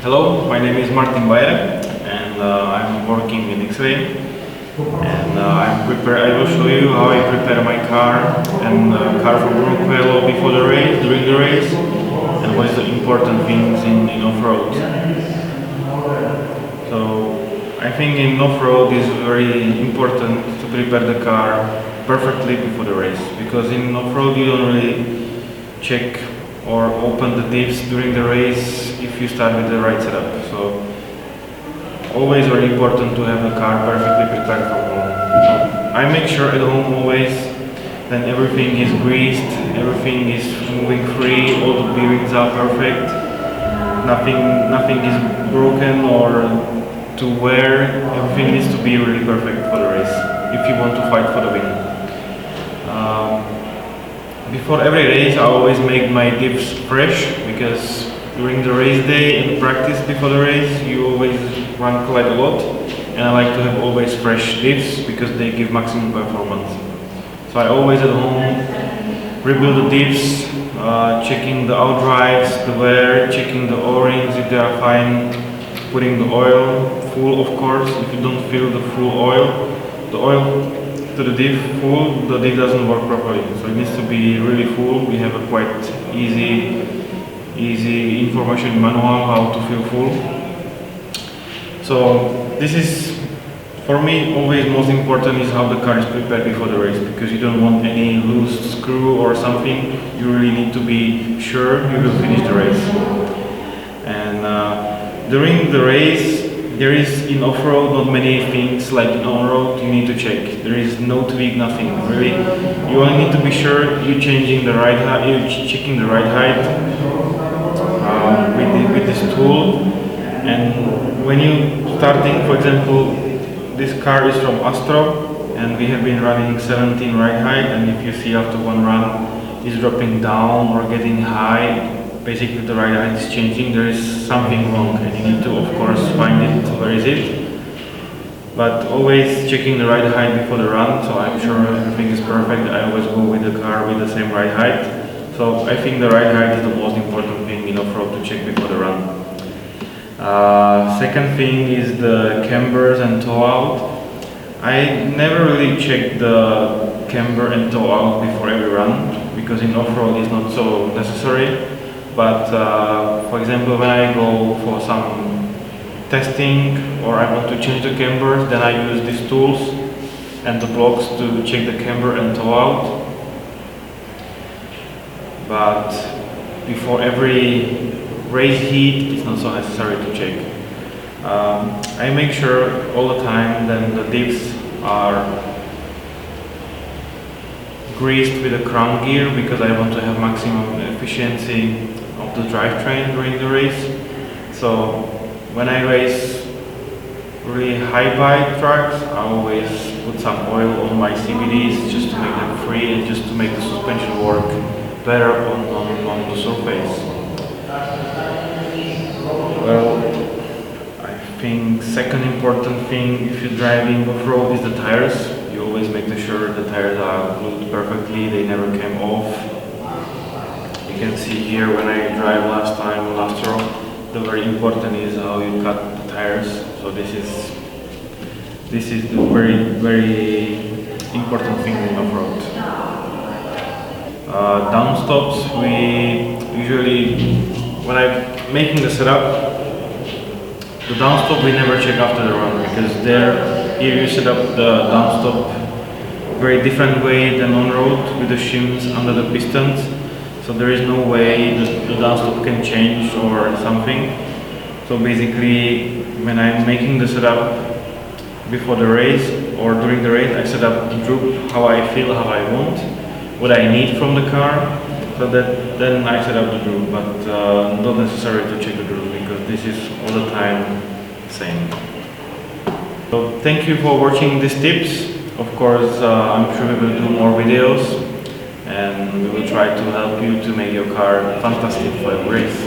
Hello, my name is Martin Bayer and I'm working in Xray and I will show you how I prepare my car and car for Brunquelo before the race, during the race, and what is the important things in off-road. So I think in off-road is very important to prepare the car perfectly before the race, because in off-road you don't really check or open the diffs during the race if you start with the right setup. So always very important to have the car perfectly prepared from home. So I make sure at home always then everything is greased, everything is moving free, all the bearings are perfect, nothing is broken or to wear. Everything needs to be really perfect for the race if you want to fight for the win. Before every race I always make my diffs fresh, because during the race day and practice before the race you always run quite a lot, and I like to have always fresh diffs because they give maximum performance. So I always at home rebuild the diffs, checking the outdrives, the wear, checking the O-rings if they are fine, putting the oil full, of course. If you don't fill the full oil, the oil to the diff full, the diff doesn't work properly, so it needs to be really full. We have a quite easy information manual how to fill full. So this is, for me, always most important is how the car is prepared before the race, because you don't want any loose screw or something. You really need to be sure you will finish the race. And during the race, there is in off-road not many things like in on-road you need to check. There is no tweak, nothing really. You only need to be sure you're changing the right height, you're checking the right height with this tool. And when you starting, for example, this car is from Astro and we have been running 17 right height, and if you see after one run it's dropping down or getting high, basically the right height is changing. There is something wrong and you need to, of course, find it, where is it. But always checking the right height before the run, so I'm sure everything is perfect. I always go with the car with the same right height. So I think the right height is the most important thing in off-road to check before the run. Second thing is the cambers and toe out. I never really check the camber and toe out before every run, because in off-road it's not so necessary. But for example, when I go for some testing or I want to change the cambers, then I use these tools and the blocks to check the camber and toe out. But before every race heat, it's not so necessary to check. I make sure all the time then the diffs are greased with a crown gear, because I want to have maximum efficiency of the drivetrain during the race. So when I race really high bike tracks, I always put some oil on my CVDs just to make them free and just to make the suspension work better on the surface. Well, I think second important thing if you're driving off-road is the tires. You always make sure the tires are glued perfectly, they never came off. You can see here when I drive last time on Astro, the very important is how you cut the tires. So this is the very important thing in off-road. Downstops, we usually, when I'm making the setup, the downstop we never check after the run, because here you set up the downstop very different way than on road with the shims under the pistons. So there is no way the downstop can change or something. So basically, when I'm making the setup before the race or during the race, I set up the droop how I feel, how I want, what I need from the car. So that then I set up the droop, but not necessary to check the droop, because this is all the time same. So thank you for watching these tips. Of course, I'm sure we will do more videos, and we will try to help you to make your car fantastic for a race.